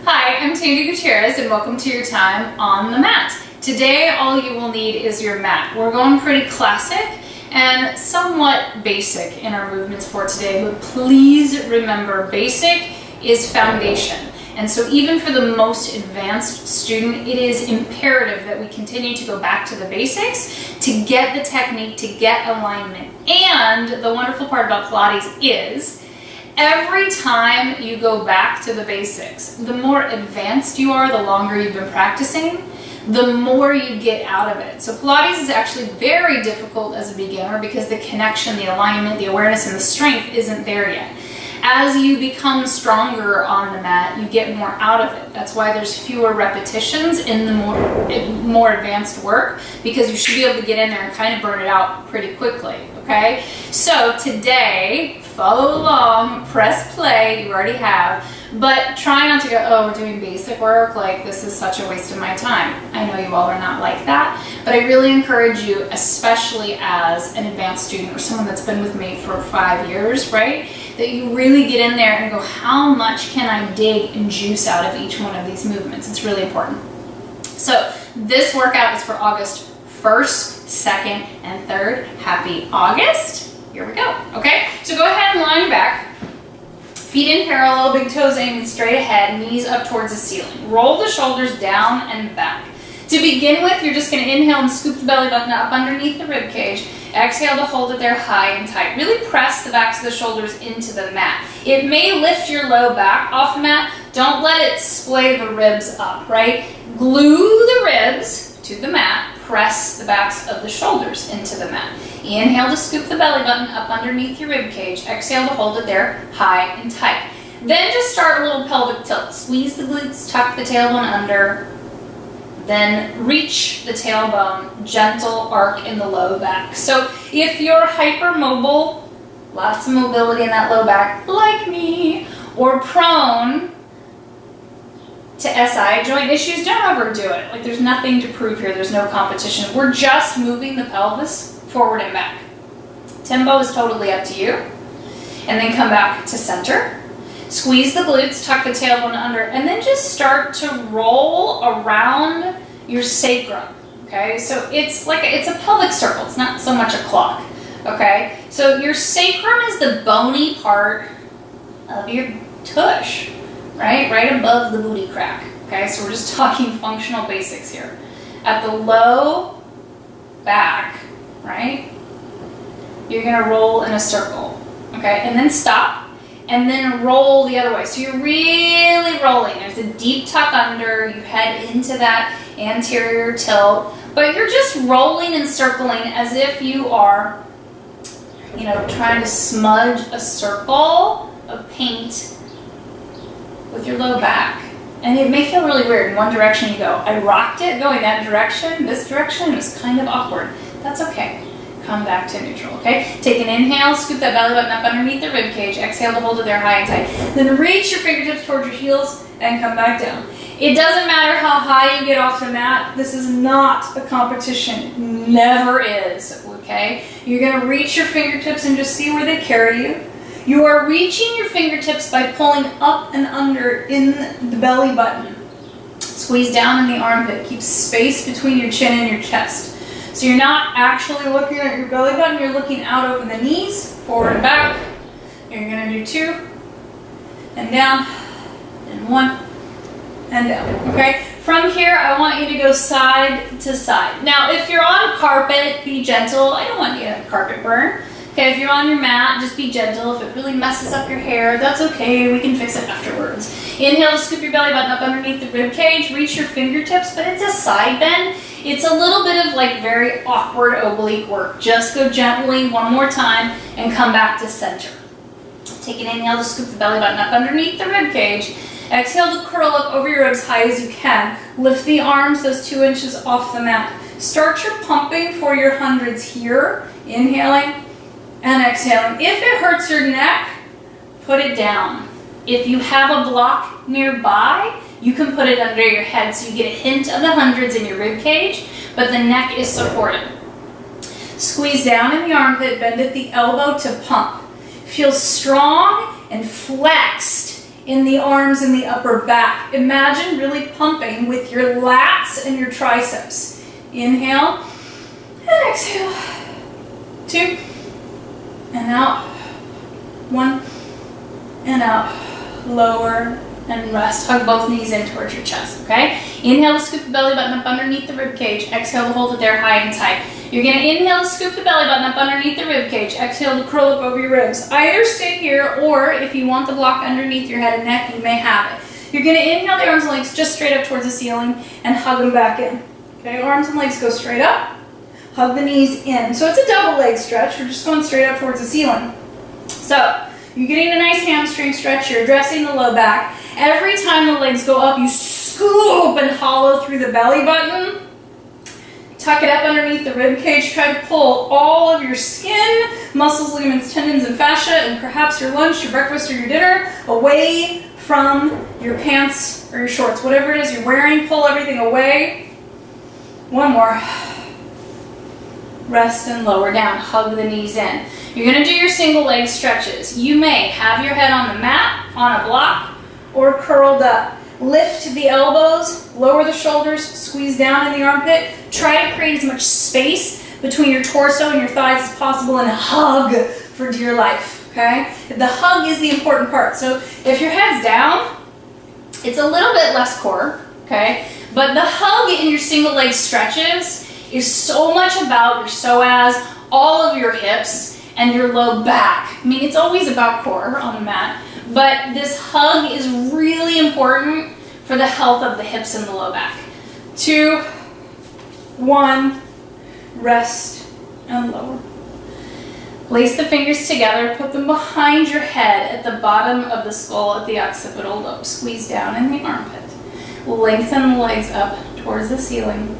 Hi, I'm Tandy Gutierrez and welcome to your time on the mat. Today all you will need is your mat. We're going pretty classic and somewhat basic in our movements for today, but please remember basic is foundation. And so even for the most advanced student, it is imperative that we continue to go back to the basics to get the technique, to get alignment. And the wonderful part about Pilates is every time you go back to the basics, the more advanced you are, the longer you've been practicing, the more you get out of it. So Pilates is actually very difficult as a beginner because the connection, the alignment, the awareness, and the strength isn't there yet. As you become stronger on the mat, you get more out of it. That's why there's fewer repetitions in the more advanced work, because you should be able to get in there and kind of burn it out pretty quickly, okay? So today, follow along, press play, you already have, but try not to go, oh, we're doing basic work, like this is such a waste of my time. I know you all are not like that, but I really encourage you, especially as an advanced student or someone that's been with me for 5 years, right? That you really get in there and go, how much can I dig and juice out of each one of these movements? It's really important. So this workout is for August 1st, 2nd, and 3rd. Happy August. Here we go. Okay, so go ahead and lie on your back. Feet in parallel, big toes aiming straight ahead, knees up towards the ceiling. Roll the shoulders down and back. To begin with, you're just going to inhale and scoop the belly button up underneath the rib cage. Exhale to hold it there high and tight. Really press the backs of the shoulders into the mat. It may lift your low back off the mat. Don't let it splay the ribs up, right? Glue the ribs to the mat. Press the backs of the shoulders into the mat. Inhale to scoop the belly button up underneath your rib cage. Exhale to hold it there high and tight. Then just start a little pelvic tilt. Squeeze the glutes, tuck the tailbone under. Then reach the tailbone, gentle arc in the low back. So if you're hypermobile, lots of mobility in that low back, like me, or prone to SI joint issues, don't overdo it. Like there's nothing to prove here, there's no competition. We're just moving the pelvis forward and back. Tempo is totally up to you. And then come back to center. Squeeze the glutes, tuck the tailbone under, and then just start to roll around your sacrum, okay? So it's a pelvic circle, it's not so much a clock, okay? So your sacrum is the bony part of your tush, right? Right above the booty crack, okay? So we're just talking functional basics here. At the low back, right? You're gonna roll in a circle, okay? And then stop. And then roll the other way. So you're really rolling. There's a deep tuck under. You head into that anterior tilt. But you're just rolling and circling as if you are, trying to smudge a circle of paint with your low back. And it may feel really weird. In one direction you go, I rocked it going that direction. This direction was kind of awkward. That's okay. Come back to neutral, okay? Take an inhale, scoop that belly button up underneath the rib cage. Exhale to hold it there high and tight. Then reach your fingertips towards your heels and come back down. It doesn't matter how high you get off the mat. This is not a competition. Never is, okay? You're gonna reach your fingertips and just see where they carry you. You are reaching your fingertips by pulling up and under in the belly button. Squeeze down in the armpit. Keep space between your chin and your chest. So you're not actually looking at your belly button, you're looking out over the knees, forward and back. You're gonna do 2, and down, and 1, and down, okay? From here, I want you to go side to side. Now, if you're on carpet, be gentle. I don't want you to have carpet burn. Okay, if you're on your mat, just be gentle. If it really messes up your hair, that's okay, we can fix it afterwards. Inhale to scoop your belly button up underneath the rib cage, reach your fingertips, but it's a side bend. It's a little bit of very awkward oblique work. Just go gently one more time and come back to center. Take an inhale to scoop the belly button up underneath the rib cage. Exhale to curl up over your ribs high as you can. Lift the arms those 2 inches off the mat. Start your pumping for your hundreds here. Inhaling and exhaling. If it hurts your neck, put it down. If you have a block nearby, you can put it under your head so you get a hint of the hundreds in your rib cage, but the neck is supported. Squeeze down in the armpit, bend at the elbow to pump. Feel strong and flexed in the arms and the upper back. Imagine really pumping with your lats and your triceps. Inhale and exhale. 2 and out. 1 and out. Lower and rest. Hug both knees in towards your chest, okay? Inhale to scoop the belly button up underneath the rib cage. Exhale to hold it there high and tight. You're going to inhale to scoop the belly button up underneath the rib cage. Exhale to curl up over your ribs. Either stay here, or if you want the block underneath your head and neck, you may have it. You're going to inhale the arms and legs just straight up towards the ceiling and hug them back in. Okay, arms and legs go straight up. Hug the knees in. So it's a double leg stretch. We're just going straight up towards the ceiling. So you're getting a nice hamstring stretch. You're addressing the low back. Every time the legs go up, you scoop and hollow through the belly button. Tuck it up underneath the rib cage. Try to pull all of your skin, muscles, ligaments, tendons, and fascia, and perhaps your lunch, your breakfast, or your dinner away from your pants or your shorts. Whatever it is you're wearing, pull everything away. One more. Rest and lower down. Hug the knees in. You're going to do your single leg stretches. You may have your head on the mat, on a block, or curled up. Lift the elbows, lower the shoulders, squeeze down in the armpit. Try to create as much space between your torso and your thighs as possible, and hug for dear life, okay? The hug is the important part. So if your head's down, it's a little bit less core, okay? But the hug in your single leg stretches is so much about your psoas, all of your hips, and your low back. I mean, it's always about core on the mat, but this hug is really important for the health of the hips and the low back. 2, 1, rest and lower. Place the fingers together, put them behind your head at the bottom of the skull at the occipital lobe. Squeeze down in the armpit. Lengthen the legs up towards the ceiling.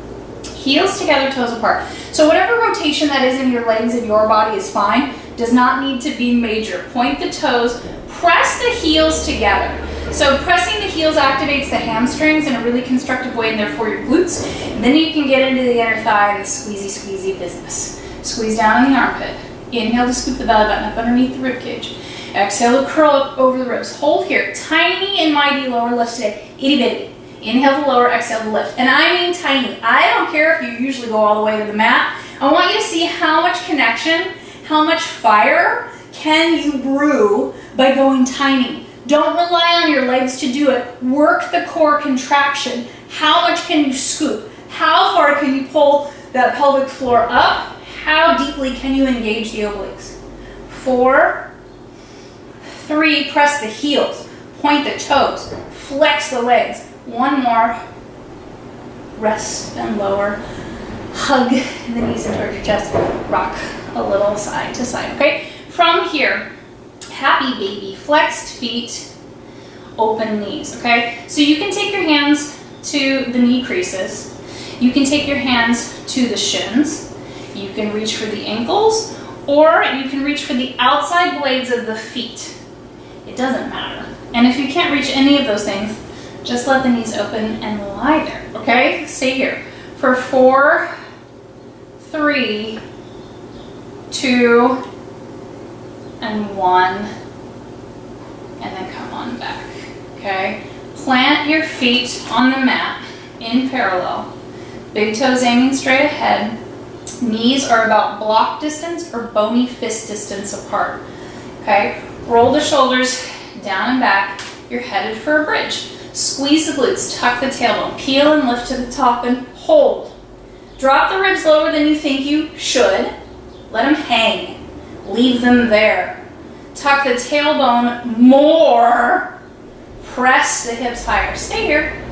Heels together, toes apart. So whatever rotation that is in your legs and your body is fine. Does not need to be major. Point the toes, press the heels together. So pressing the heels activates the hamstrings in a really constructive way and therefore your glutes. And then you can get into the inner thigh and the squeezy business. Squeeze down in the armpit. Inhale to scoop the belly button up underneath the rib cage. Exhale to curl up over the ribs. Hold here. Tiny and mighty lower lift today. Itty bitty. Inhale to lower, exhale to lift. And I mean tiny. I don't care if you usually go all the way to the mat. I want you to see how much connection, how much fire can you brew by going tiny. Don't rely on your legs to do it. Work the core contraction. How much can you scoop? How far can you pull that pelvic floor up? How deeply can you engage the obliques? 4, 3, press the heels. Point the toes. Flex the legs. 1 more. Rest and lower. Hug the knees in towards your chest. Rock a little side to side, okay? From here, happy baby, flexed feet, open knees, okay? So you can take your hands to the knee creases. You can take your hands to the shins. You can reach for the ankles, or you can reach for the outside blades of the feet. It doesn't matter. And if you can't reach any of those things, just let the knees open and lie there, okay? Stay here for 4, 3, 2, and 1, and then come on back, okay? Plant your feet on the mat in parallel. Big toes aiming straight ahead. Knees are about block distance or bony fist distance apart, okay? Roll the shoulders down and back. You're headed for a bridge. Squeeze the glutes, tuck the tailbone, peel and lift to the top and hold. Drop the ribs lower than you think you should. Let them hang. Leave them there. Tuck the tailbone more. Press the hips higher. Stay here.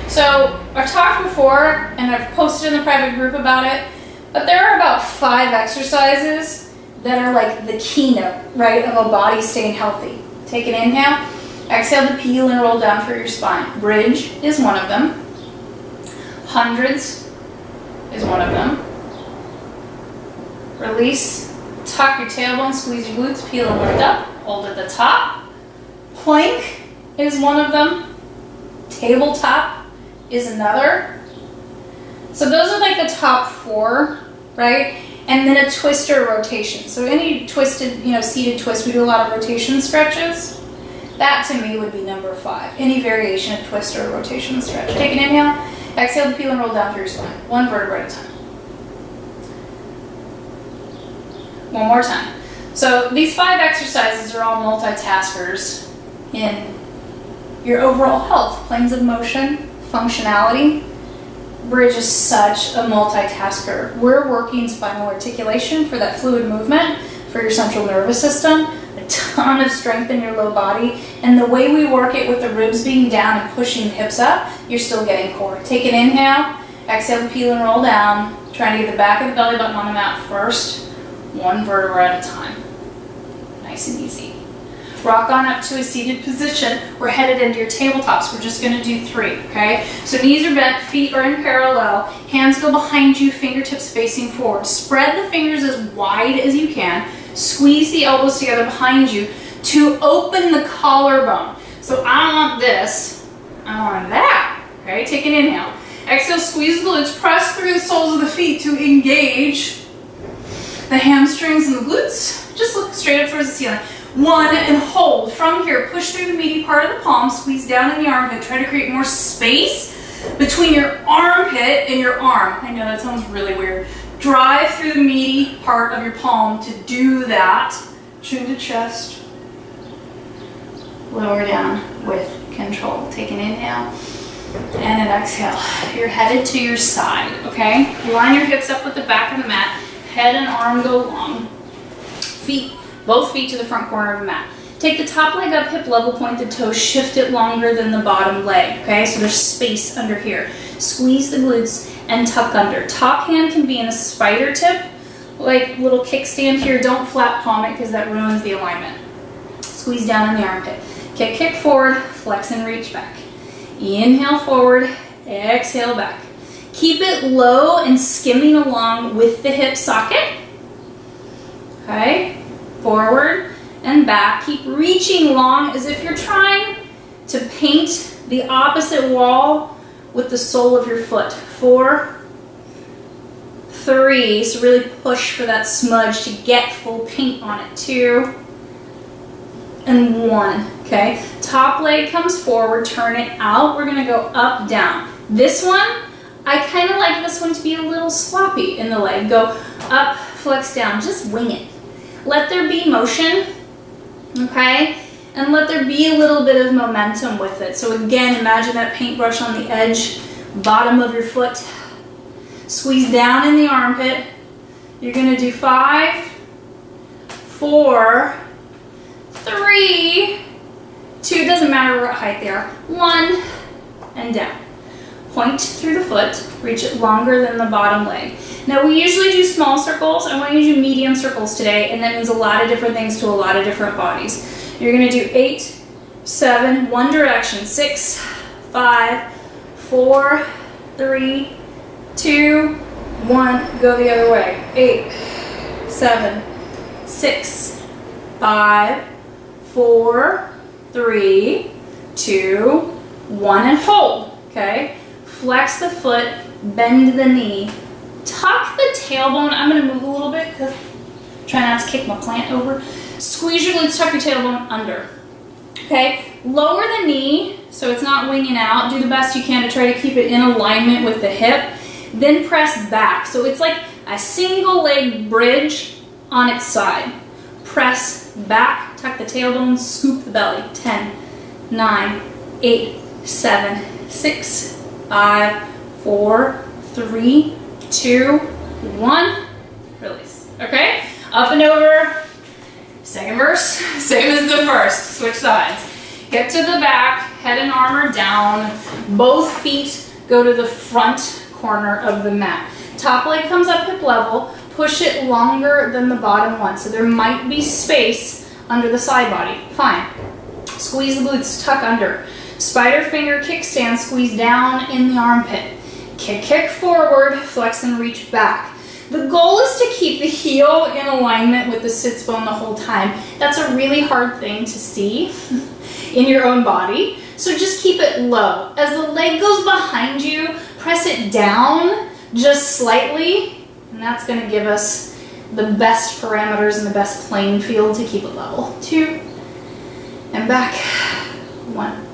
So I've talked before and I've posted in the private group about it, but there are about 5 exercises that are like the keynote, right, of a body staying healthy. Take an inhale. Exhale to peel and roll down for your spine. Bridge is one of them. Hundreds is one of them. Release. Tuck your tailbone, squeeze your glutes, peel and lift up. Hold at the top. Plank is one of them. Tabletop is another. So those are like the top 4, right? And then a twist or a rotation. So any twisted, seated twist, we do a lot of rotation stretches. That to me would be number 5. Any variation of twist or rotation and stretch. Take an inhale, exhale to peel and roll down through your spine. One vertebra at a time. One more time. So these 5 exercises are all multitaskers in your overall health. Planes of motion, functionality. Bridge is such a multitasker. We're working spinal articulation for that fluid movement for your central nervous system, a ton of strength in your low body, and the way we work it with the ribs being down and pushing the hips up, you're still getting core. Take an inhale, exhale to peel and roll down, trying to get the back of the belly button on the mat first, one vertebra at a time. Nice and easy. Rock on up to a seated position. We're headed into your tabletops. We're just going to do 3, okay? So knees are bent, feet are in parallel, hands go behind you, fingertips facing forward. Spread the fingers as wide as you can. Squeeze the elbows together behind you to open the collarbone. So I don't want this, I want that, okay? Take an inhale. Exhale, squeeze the glutes, press through the soles of the feet to engage the hamstrings and the glutes. Just look straight up towards the ceiling. 1, and hold. From here, push through the meaty part of the palm, squeeze down in the armpit. Try to create more space between your armpit and your arm. I know that sounds really weird. Drive through the meaty part of your palm to do that. Chin to chest. Lower down with control. Take an inhale and an exhale. You're headed to your side, okay? Line your hips up with the back of the mat. Head and arm go long. Both feet to the front corner of the mat. Take the top leg up, hip level, pointed toes, shift it longer than the bottom leg, okay? So there's space under here. Squeeze the glutes and tuck under. Top hand can be in a spider tip, like little kickstand here. Don't flat palm it because that ruins the alignment. Squeeze down in the armpit. Kick forward, flex and reach back. Inhale forward, exhale back. Keep it low and skimming along with the hip socket. Okay? Forward and back. Keep reaching long as if you're trying to paint the opposite wall with the sole of your foot. 4, 3, so really push for that smudge to get full paint on it. 2, and 1, okay? Top leg comes forward, turn it out. We're gonna go up, down. This one, I kind of like this one to be a little sloppy in the leg. Go up, flex down, just wing it. Let there be motion, okay? And let there be a little bit of momentum with it. So again, imagine that paintbrush on the edge, bottom of your foot. Squeeze down in the armpit. You're gonna do 5, 4, 3, 2, doesn't matter what height they are, 1, and down. Point through the foot, reach it longer than the bottom leg. Now we usually do small circles. I want you to do medium circles today, and that means a lot of different things to a lot of different bodies. You're gonna do 8, 7, one direction, 6, 5, 4, 3, 2, 1, go the other way. 8, 7, 6, 5, 4, 3, 2, 1, and hold, okay? Flex the foot, bend the knee, tuck the tailbone. I'm gonna move a little bit because try not to kick my plant over. Squeeze your glutes, tuck your tailbone under, okay? Lower the knee so it's not winging out. Do the best you can to try to keep it in alignment with the hip. Then press back. So it's like a single leg bridge on its side. Press back, tuck the tailbone, scoop the belly. 10, 9, 8, 7, 6, 5, 4, 3, 2, 1. Release. Okay? Up and over. Second verse, same as the first. Switch sides. Get to the back, head and arm are down. Both feet go to the front corner of the mat. Top leg comes up hip level. Push it longer than the bottom one. So there might be space under the side body. Fine. Squeeze the glutes, tuck under. Spider finger kickstand, squeeze down in the armpit. Kick forward, flex and reach back. The goal is to keep the heel in alignment with the sits bone the whole time. That's a really hard thing to see in your own body. So just keep it low. As the leg goes behind you, press it down just slightly, and that's going to give us the best parameters and the best playing field to keep it level. 2, and back. 1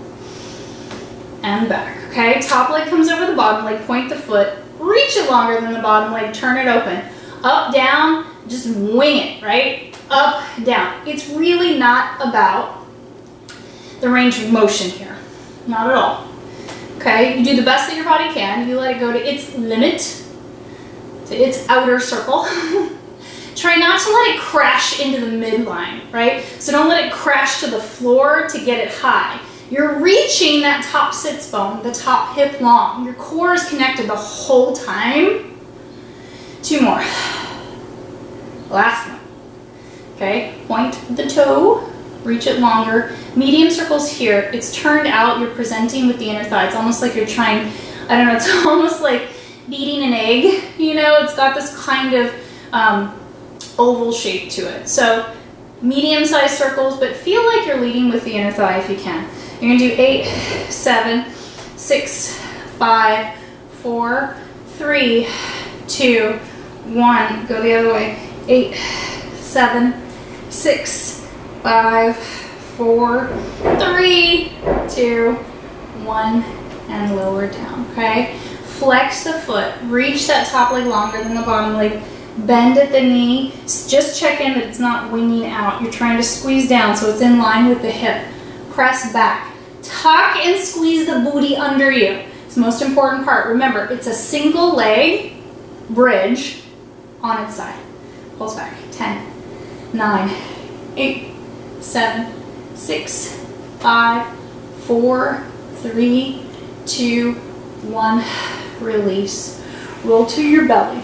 and back. Okay, top leg comes over the bottom leg, point the foot, reach it longer than the bottom leg, turn it open. Up, down, just wing it, right? Up, down. It's really not about the range of motion here. Not at all. Okay, you do the best that your body can. You let it go to its limit, to its outer circle. Try not to let it crash into the midline, right? So don't let it crash to the floor to get it high. You're reaching that top sits bone, the top hip long. Your core is connected the whole time. 2 more. Last one. Okay, point the toe, reach it longer. Medium circles here. It's turned out, you're presenting with the inner thigh. It's almost like you're trying, I don't know, it's almost like beating an egg, you know? It's got this kind of oval shape to it. So medium-sized circles, but feel like you're leading with the inner thigh if you can. You're gonna do 8, 7, 6, 5, 4, 3, 2, 1. Go the other way. 8, 7, 6, 5, 4, 3, 2, 1, and lower down, okay? Flex the foot, reach that top leg longer than the bottom leg, bend at the knee, just check in that it's not winging out. You're trying to squeeze down so it's in line with the hip. Press back. Tuck and squeeze the booty under you. It's the most important part. Remember, it's a single leg bridge on its side. Pulls back. 10, 9, 8, 7, 6, 5, 4, 3, 2, 1. Release. Roll to your belly.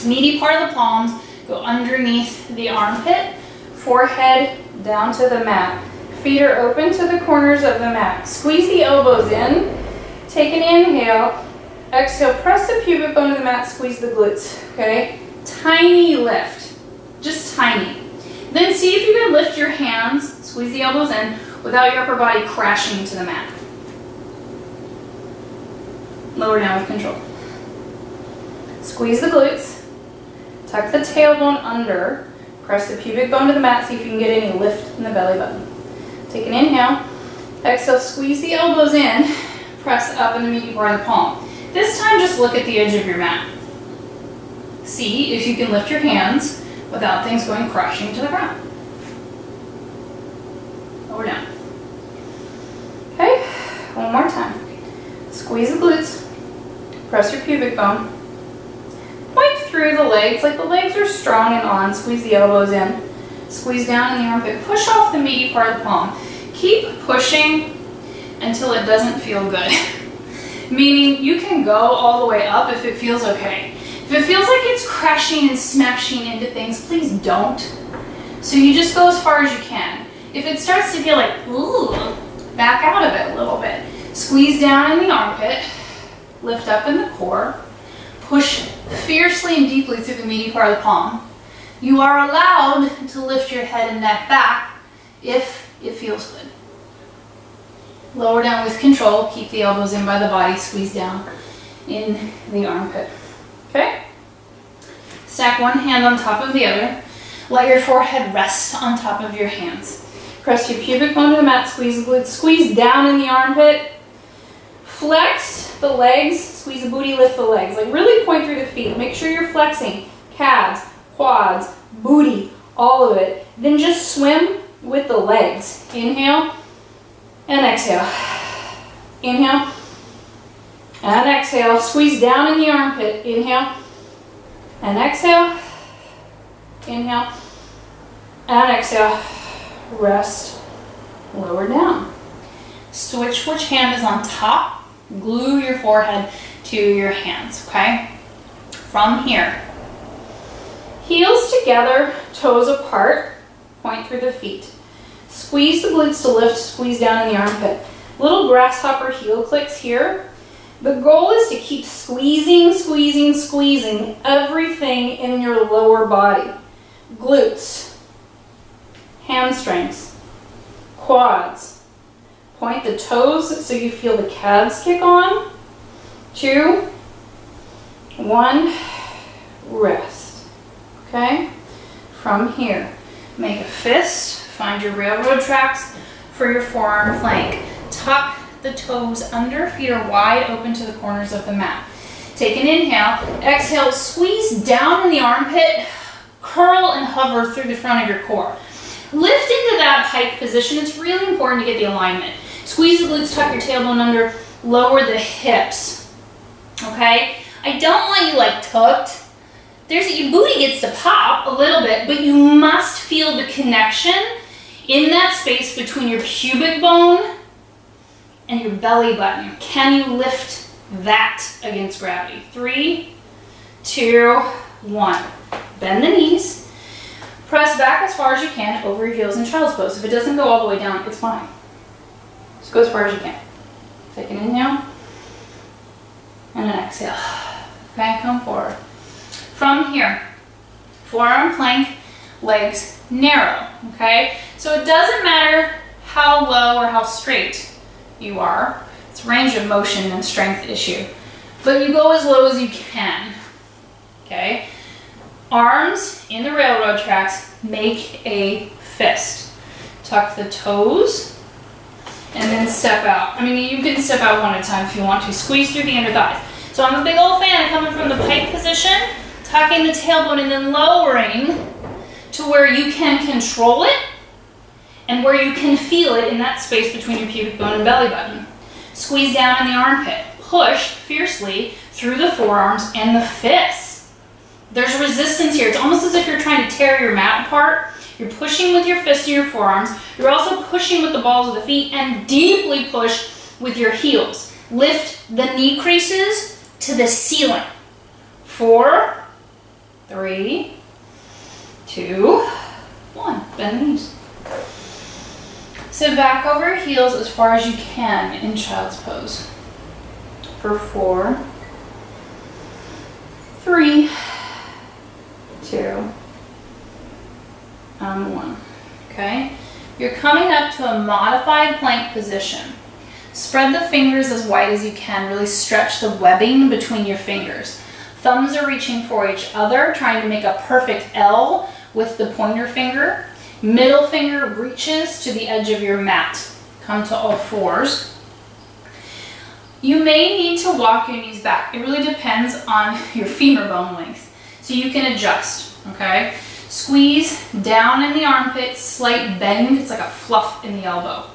Meaty part of the palms go underneath the armpit. Forehead down to the mat. Feet are open to the corners of the mat. Squeeze the elbows in. Take an inhale. Exhale, press the pubic bone to the mat, squeeze the glutes, okay? Tiny lift, just tiny. Then see if you can lift your hands, squeeze the elbows in, without your upper body crashing into the mat. Lower down with control. Squeeze the glutes, tuck the tailbone under, press the pubic bone to the mat, see if you can get any lift in the belly button. Take an inhale, exhale, squeeze the elbows in, press up in the meaty part of the palm. This time just look at the edge of your mat. See if you can lift your hands without things going crashing to the ground. Lower down. Okay, one more time. Squeeze the glutes, press your pubic bone, point through the legs like the legs are strong and on, squeeze the elbows in, squeeze down in the armpit, push off the meaty part of the palm. Keep pushing until it doesn't feel good. Meaning you can go all the way up if it feels okay. If it feels like it's crashing and smashing into things, please don't. So you just go as far as you can. If it starts to feel like, ooh, back out of it a little bit. Squeeze down in the armpit, lift up in the core, push fiercely and deeply through the meaty part of the palm. You are allowed to lift your head and neck back if it feels good. Lower down with control, keep the elbows in by the body, squeeze down in the armpit. Okay? Stack one hand on top of the other. Let your forehead rest on top of your hands. Press your pubic bone to the mat, squeeze the glutes, squeeze down in the armpit. Flex the legs, squeeze the booty, lift the legs. Like really point through the feet. Make sure you're flexing calves, quads, booty, all of it. Then just swim with the legs. Inhale and exhale. Inhale and exhale. Squeeze down in the armpit. Inhale and exhale. Inhale and exhale. Rest. Lower down. Switch which hand is on top. Glue your forehead to your hands, okay? From here. Heels together, toes apart. Point through the feet. Squeeze the glutes to lift, squeeze down in the armpit. Little grasshopper heel clicks here. The goal is to keep squeezing, squeezing, squeezing everything in your lower body. Glutes, hamstrings, quads. Point the toes so you feel the calves kick on. 2, 1, rest. Okay? From here, make a fist, find your railroad tracks, for your forearm plank. Tuck the toes under, feet are wide open to the corners of the mat. Take an inhale, exhale, squeeze down in the armpit, curl and hover through the front of your core. Lift into that pike position. It's really important to get the alignment. Squeeze the glutes, tuck your tailbone under, lower the hips, okay? I don't want you like tucked. Your booty gets to pop a little bit, but you must feel the connection in that space between your pubic bone and your belly button. Can you lift that against gravity? 3, 2, 1. Bend the knees. Press back as far as you can over your heels in child's pose. If it doesn't go all the way down, it's fine. Just go as far as you can. Take an inhale and an exhale. Okay, come forward. From here, forearm plank, legs narrow, okay? So it doesn't matter how low or how straight you are. It's range of motion and strength issue. But you go as low as you can, okay? Arms in the railroad tracks, make a fist. Tuck the toes and then step out. I mean, you can step out one at a time if you want to. Squeeze through the inner thighs. So I'm a big old fan of coming from the pike position, tucking the tailbone and then lowering to where you can control it and where you can feel it in that space between your pubic bone and belly button. Squeeze down in the armpit. Push fiercely through the forearms and the fists. There's resistance here. It's almost as if you're trying to tear your mat apart. You're pushing with your fists and your forearms. You're also pushing with the balls of the feet and deeply push with your heels. Lift the knee creases to the ceiling. 4, 3, 2, 1. Bend the knees. Sit back over your heels as far as you can in child's pose. For 4, 3, 2, and 1. Okay? You're coming up to a modified plank position. Spread the fingers as wide as you can. Really stretch the webbing between your fingers. Thumbs are reaching for each other, trying to make a perfect L with the pointer finger. Middle finger reaches to the edge of your mat. Come to all fours. You may need to walk your knees back. It really depends on your femur bone length. So you can adjust, okay? Squeeze down in the armpit, slight bend. It's like a fluff in the elbow.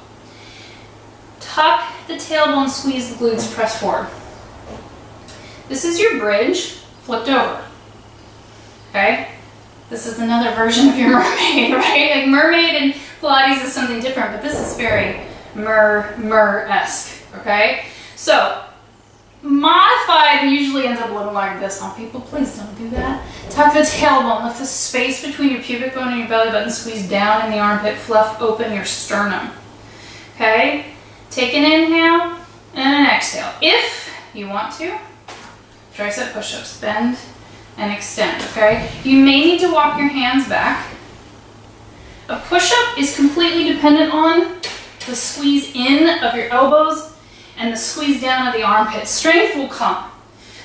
Tuck the tailbone, squeeze the glutes, press forward. This is your bridge, flipped over, okay? This is another version of your mermaid, right? Like mermaid and Pilates is something different, but this is very mer-esque, okay? So, modified usually ends up looking like this on people. Please don't do that. Tuck the tailbone, lift the space between your pubic bone and your belly button, squeeze down in the armpit, fluff open your sternum, okay? Take an inhale and an exhale. If you want to, tricep push-ups, bend and extend, okay? You may need to walk your hands back. A push-up is completely dependent on the squeeze in of your elbows and the squeeze down of the armpit. Strength will come.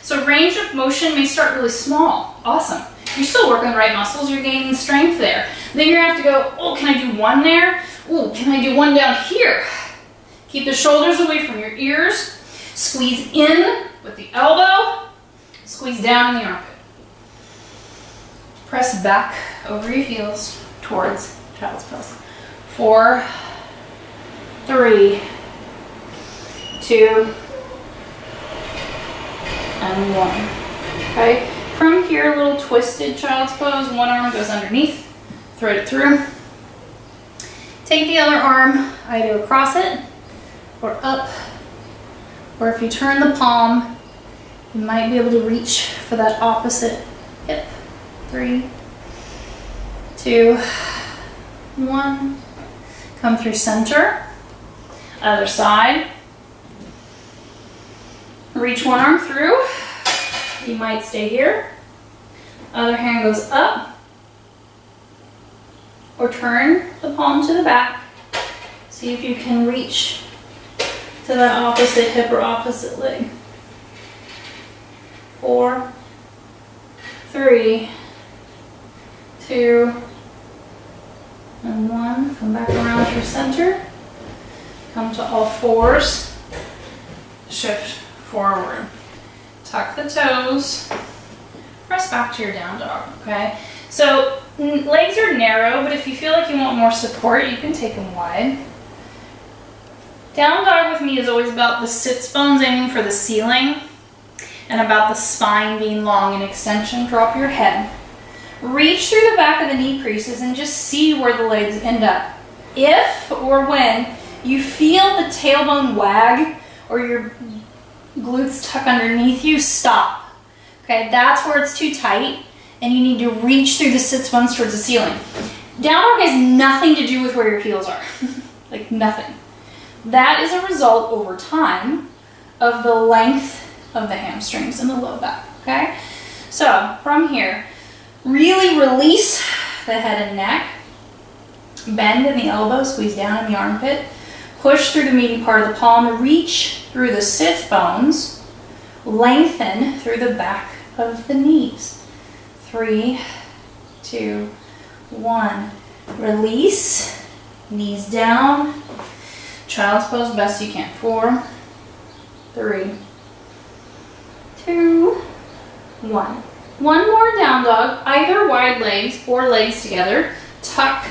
So range of motion may start really small. Awesome. You're still working the right muscles. You're gaining strength there. Then you're going to have to go, oh, can I do one there? Oh, can I do one down here? Keep the shoulders away from your ears. Squeeze in with the elbow. Squeeze down in the armpit. Press back over your heels towards child's pose. 4, 3, 2, and 1. Okay? From here, a little twisted child's pose. One arm goes underneath. Thread it through. Take the other arm either across it or up. Or if you turn the palm, you might be able to reach for that opposite hip. 3, 2, 1. Come through center. Other side. Reach one arm through. You might stay here. Other hand goes up. Or turn the palm to the back. See if you can reach to that opposite hip or opposite leg. 4, 3, 2, and 1. Come back around through center. Come to all fours, shift forward. Tuck the toes, press back to your down dog, okay? So legs are narrow, but if you feel like you want more support, you can take them wide. Down dog with me is always about the sits bones aiming for the ceiling and about the spine being long in extension. Drop your head. Reach through the back of the knee creases and just see where the legs end up. If or when you feel the tailbone wag or your glutes tuck underneath you, stop. Okay, that's where it's too tight and you need to reach through the sits bones towards the ceiling. Down dog has nothing to do with where your heels are. Like nothing. That is a result over time of the length of the hamstrings and the low back, okay? So from here, really release the head and neck, bend in the elbow, squeeze down in the armpit, push through the meaty part of the palm, reach through the sits bones, lengthen through the back of the knees. 3, 2, 1. Release, knees down, child's pose best you can. 4, 3, 2, 1. One more down dog, either wide legs or legs together. Tuck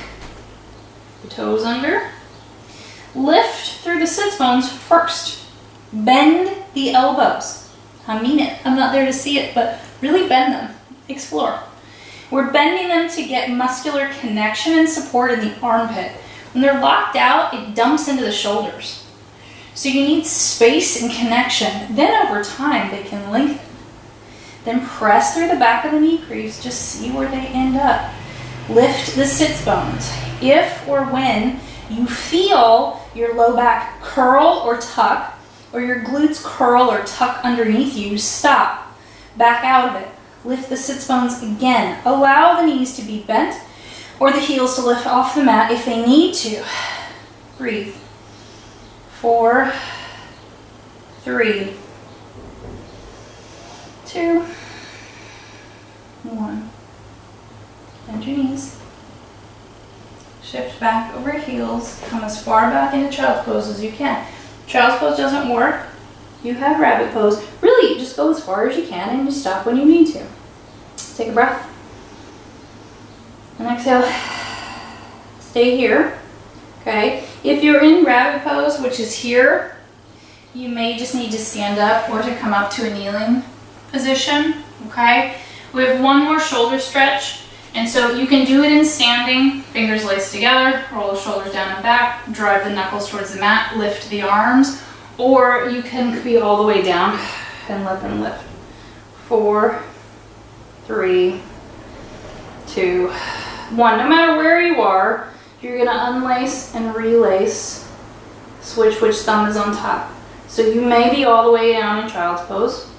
the toes under. Lift through the sits bones first. Bend the elbows. I mean it. I'm not there to see it, but really bend them. Explore. We're bending them to get muscular connection and support in the armpit. When they're locked out, it dumps into the shoulders. So you need space and connection. Then over time, they can lengthen. Then press through the back of the knee crease. Just see where they end up. Lift the sits bones. If or when you feel your low back curl or tuck, or your glutes curl or tuck underneath you, stop. Back out of it. Lift the sits bones again. Allow the knees to be bent or the heels to lift off the mat if they need to. Breathe. 4, 3, 2, 1. Bend your knees. Shift back over heels. Come as far back into child's pose as you can. Child's pose doesn't work. You have rabbit pose. Really, just go as far as you can and just stop when you need to. Take a breath. And exhale. Stay here. Okay. If you're in rabbit pose, which is here, you may just need to stand up or to come up to a kneeling position. Okay. We have one more shoulder stretch. And so you can do it in standing, fingers laced together, roll the shoulders down and back, drive the knuckles towards the mat, lift the arms, or you can be all the way down and let them lift. 4, 3, 2, 1. No matter where you are, you're going to unlace and relace, switch which thumb is on top. So you may be all the way down in child's pose.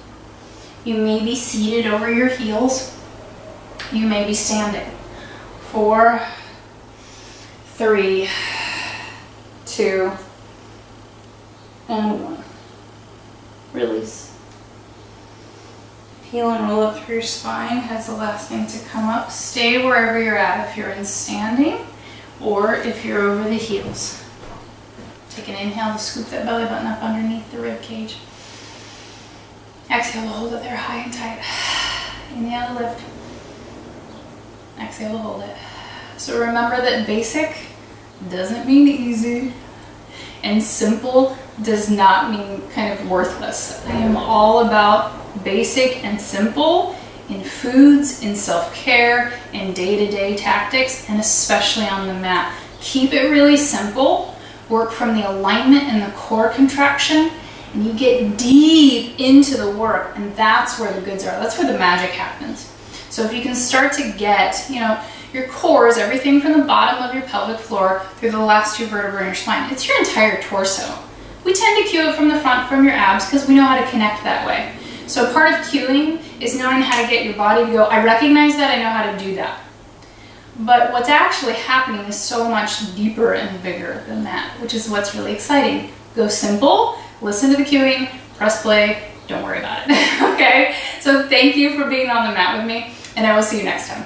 You may be seated over your heels. You may be standing. 4, 3, 2, and 1. Release. Heel and roll up through your spine. That's the last thing to come up. Stay wherever you're at if you're in standing or if you're over the heels. Take an inhale to scoop that belly button up underneath the rib cage. Exhale to hold it there high and tight. Inhale to lift. Exhale to hold it. So remember that basic doesn't mean easy, and simple does not mean kind of worthless. I am all about basic and simple in foods, in self-care, in day-to-day tactics, and especially on the mat. Keep it really simple. Work from the alignment and the core contraction, and you get deep into the work, and that's where the goods are. That's where the magic happens. So if you can start to get, your core is everything from the bottom of your pelvic floor through the last 2 vertebrae in your spine. It's your entire torso. We tend to cue it from the front, from your abs, because we know how to connect that way. So part of cueing is knowing how to get your body to go, I recognize that, I know how to do that. But what's actually happening is so much deeper and bigger than that, which is what's really exciting. Go simple, listen to the cueing, press play, don't worry about it. Okay? So thank you for being on the mat with me, and I will see you next time.